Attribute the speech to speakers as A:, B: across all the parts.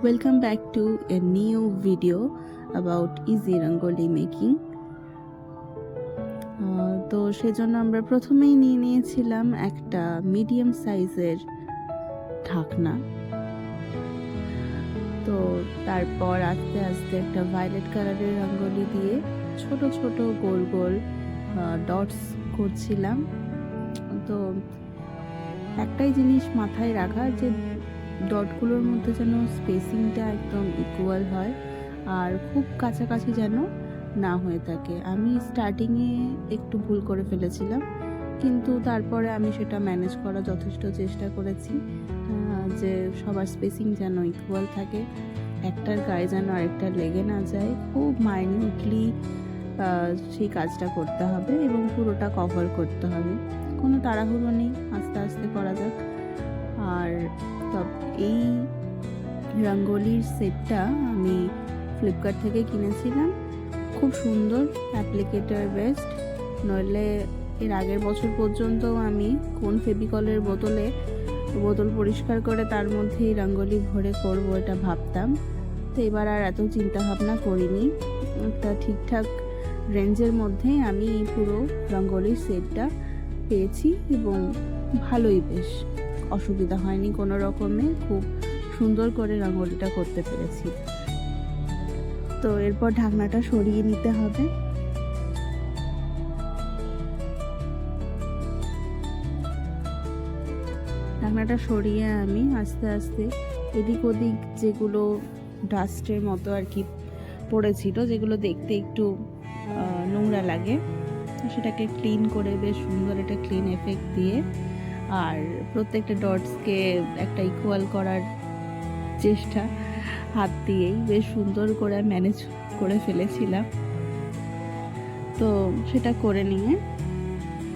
A: Welcome back to a new video about easy rangoli making. তো সেজন্য আমরা প্রথমেই নিয়ে নিয়েছিলাম একটা মিডিয়াম সাইজের ঢাকনা। তো তারপর আস্তে আস্তে একটা ভায়োলেট কালারের রঙ্গোলি দিয়ে ছোট ছোট গোল গোল ডটস করছিলাম। তো একটাই জিনিস মাথায় রাখা যে ডটগুলোর মধ্যে যেন স্পেসিংটা একদম ইকুয়াল হয় আর খুব কাছাকাছি যেন না হয়ে থাকে। আমি স্টার্টিংয়ে একটু ভুল করে ফেলেছিলাম, কিন্তু তারপরে আমি সেটা ম্যানেজ করার যথেষ্ট চেষ্টা করেছি যে সবার স্পেসিং যেন ইকুয়াল থাকে, একটার গায়ে যেন আরেকটা লেগে না যায়। খুব মাইনিউটলি সেই কাজটা করতে হবে এবং পুরোটা কভার করতে হবে। কোনো তাড়াহুড়ো নেই, আস্তে আস্তে করা যাক। আর এই রঙ্গোলির সেটটা আমি ফ্লিপকার্ট থেকে কিনেছিলাম। খুব সুন্দর, অ্যাপ্লিকেটার বেস্ট। নইলে এর আগের বছর পর্যন্ত আমি কোন ফেভিকলের বোতল পরিষ্কার করে তার মধ্যে এই রঙ্গোলি ভরে করব এটা ভাবতাম। তো এবার আর এত চিন্তা ভাবনা করিনি। একটা ঠিকঠাক রেঞ্জের মধ্যে আমি এই পুরো রঙ্গোলির সেটটা পেয়েছি এবং ভালোই, বেশ অসুবিধা হয়নি কোনো রকমে। খুব সুন্দর করে রঙ্গোলিটা করতে পেরেছি। তো এরপর ঢাকনাটা সরিয়ে নিতে হবে। ঢাকনাটা সরিয়ে আমি আস্তে আস্তে এদিক ওদিক যেগুলো ডাস্টের মতো আর কি পড়েছিল, যেগুলো দেখতে একটু নোংরা লাগে, সেটাকে ক্লিন করে বেশ সুন্দর একটা ক্লিন এফেক্ট দিয়ে আর প্রত্যেকটা ডটসকে একটা ইকুয়াল করার চেষ্টা হাত দিয়েই বেশ সুন্দর করে ম্যানেজ করে ফেলেছিলাম। তো সেটা করে নিয়ে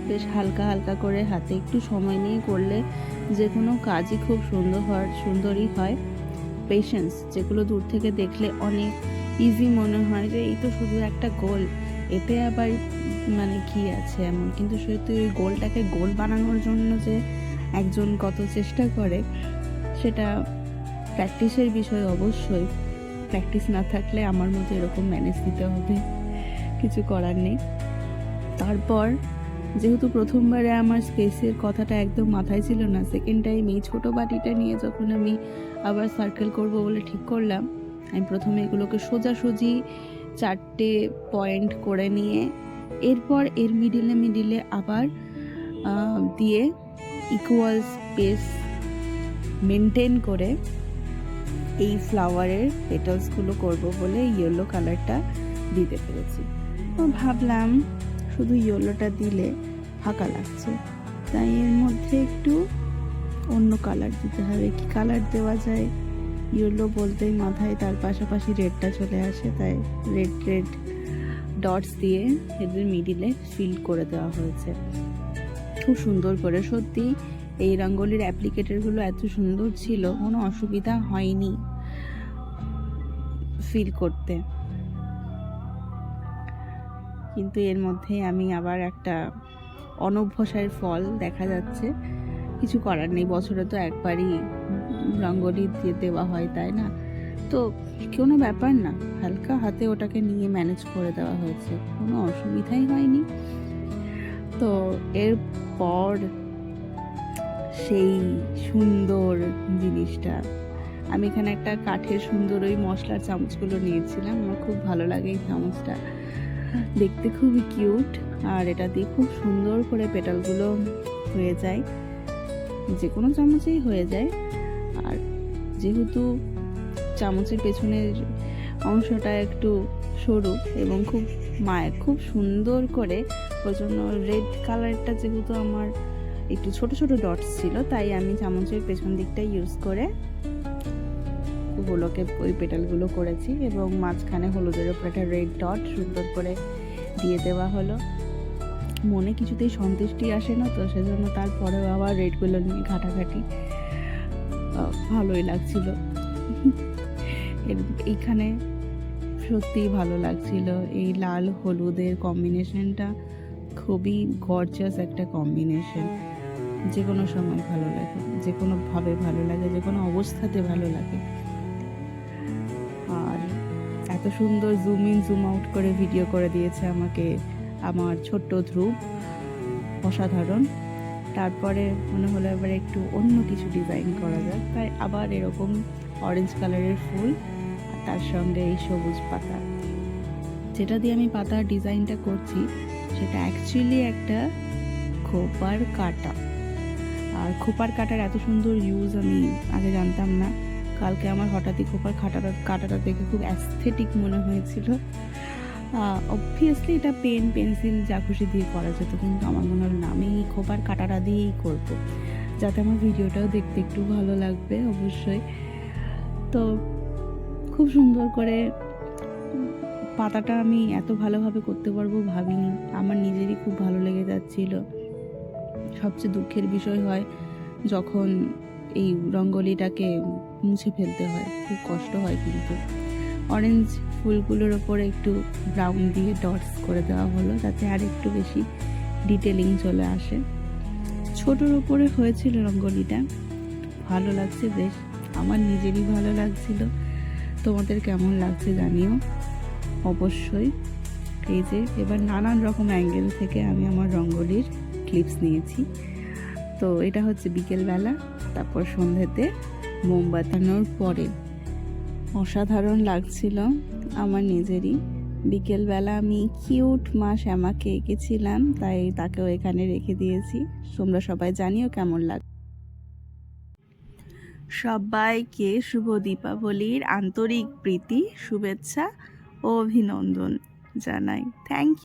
A: বেশ হালকা হালকা করে হাতে একটু সময় নিয়ে করলে যে কোনো কাজই খুব সুন্দরই হয়। পেশেন্স, যেগুলো দূর থেকে দেখলে অনেক ইজি মনে হয় যে এই তো শুধু একটা গোল, এতে আবার মানে কি আছে এমন, কিন্তু সত্যি ওই গোলটাকে গোল বানানোর জন্য যে একজন কত চেষ্টা করে সেটা প্র্যাকটিসের বিষয়। অবশ্যই প্র্যাকটিস না থাকলে আমার মতো এরকম ম্যানেজ দিতে হবে, কিছু করার নেই। তারপর যেহেতু প্রথমবারে আমার স্পেসের কথাটা একদম মাথায় ছিল না, সেকেন্ড টাইম এই ছোটো বাটিটা নিয়ে যখন আমি আবার সার্কেল করব বলে ঠিক করলাম, আমি প্রথমে এগুলোকে সোজাসুজি 4টে পয়েন্ট করে নিয়ে এরপর এর মিডিলে আবার দিয়ে ইকুয়াল স্পেস মেনটেন করে এই ফ্লাওয়ারের পেটালসগুলো করব বলে ইয়েলো কালারটা দিতে পেরেছি। তো ভাবলাম শুধু ইয়েলোটা দিলে ফাঁকা লাগছে, তাই এর মধ্যে একটু অন্য কালার দিতে হবে। কি কালার দেওয়া যায়, ইয়েলো বলতেই মাথায় তার পাশাপাশি রেডটা চলে আসে, তাই রেড ডটস দিয়ে এদের মিডিলে ফিল করে দেওয়া হয়েছে খুব সুন্দর করে। সত্যি এই রঙ্গোলির অ্যাপ্লিকেটারগুলো এত সুন্দর ছিল, কোনো অসুবিধা হয়নি ফিল করতে। কিন্তু এর মধ্যে আমি আবার একটা অনভ্যাসের ফল দেখা যাচ্ছে। কিছু করার নেই, বছরে তো একবারই রঙ্গোলি দিয়ে দেওয়া হয়, তাই না? তো কোনো ব্যাপার না, হালকা হাতে ওটাকে নিয়ে ম্যানেজ করে দেওয়া হয়েছে, কোনো অসুবিধাই হয়নি। তো এরপর সেই সুন্দর জিনিসটা, আমি এখানে একটা কাঠের সুন্দর ওই মশলার চামচগুলো নিয়েছিলাম। আমার খুব ভালো লাগে এই চামচটা, দেখতে খুবই কিউট, আর এটা দিয়ে খুব সুন্দর করে পেটালগুলো হয়ে যায়, যে কোনো চামচেই হয়ে যায়। আর যেহেতু চামচের পেছনের অংশটা একটু সরু এবং খুব সুন্দর করে, ওই জন্য রেড কালারটা যেহেতু আমার একটু ছোট ছোট ডটস ছিল, তাই আমি চামচের পেছন দিকটা ইউজ করে ওগুলোকে ওই পেটালগুলো করেছি এবং মাঝখানে হলুদের ওপর একটা রেড ডট সুন্দর করে দিয়ে দেওয়া হলো। মনে কিছুতেই সন্তুষ্টি আসে না, তো সেজন্য তারপরেও আবার রেডগুলো নিয়ে ঘাটাঘাটি, ভালোই লাগছিল। এইখানে সত্যিই ভালো লাগছিল, এই লাল হলুদের কম্বিনেশনটা খুবই গর্জাস একটা কম্বিনেশন। যে কোনো সময় ভালো লাগে, যে কোনোভাবে ভালো লাগে, যে কোনো অবস্থাতে ভালো লাগে। এত সুন্দর জুম ইন জুম আউট করে ভিডিও করে দিয়েছে আমাকে আমার ছোট্ট ধ্রুব, অসাধারণ। তারপরে মনে হলো এবার একটু অন্য কিছু ডিজাইন করা যাক, তাই আবার এরকম অরেঞ্জ কালারের ফুল আর তার সঙ্গে এই সবুজ পাতা। যেটা দিয়ে আমি পাতার ডিজাইনটা করছি সেটা অ্যাকচুয়ালি একটা খোপার কাঁটা। আর খোপার কাঁটার এত সুন্দর ইউজ আমি আগে জানতাম না। কালকে আমার হঠাৎই খোপার কাঁটাটা দেখে খুব অ্যাস্থেটিক মনে হয়েছিল। অবভিয়াসলি এটা পেন পেন্সিল যা খুশি দিয়ে করা যেত, কিন্তু আমার মনে হলো না, আমি এই খোপার কাঁটাটা দিয়েই করব, যাতে আমার ভিডিওটাও দেখতে একটু ভালো লাগবে অবশ্যই। তো খুব সুন্দর করে পাতাটা আমি এত ভালোভাবে করতে পারবো ভাবিনি, আমার নিজেরই খুব ভালো লেগে যাচ্ছিল। সবচেয়ে দুঃখের বিষয় হয় যখন এই রঙ্গোলিটাকে মুছে ফেলতে হয়, খুব কষ্ট হয়। কিন্তু অরেঞ্জ ফুলগুলোর ওপরে একটু ব্রাউন দিয়ে ডটস করে দেওয়া হলো, যাতে আর একটু বেশি ডিটেলিং চলে আসে। ছোটোর ওপরে হয়েছিল রঙ্গোলিটা, ভালো লাগছে বেশ, আমার নিজেরই ভালো লাগছিল। তোমাদের কেমন লাগছে জানিও অবশ্যই। এই যে এবার নানান রকম অ্যাঙ্গেল থেকে আমি আমার রঙ্গোলির ক্লিপস নিয়েছি। তো এটা হচ্ছে বিকেলবেলা, তারপর সন্ধ্যেতে মোমবাতানোর পরে। অসাধারণ লাগছিল আমার নিজেরই। বিকেলবেলা আমি কিউট মা শ্যামাকে এঁকেছিলাম, তাই তাকেও এখানে রেখে দিয়েছি। তোমরা সবাই জানিও কেমন লাগে। সবাইকে শুভ দীপাবলির আন্তরিক প্রীতি, শুভেচ্ছা ও অভিনন্দন জানাই। Thank you.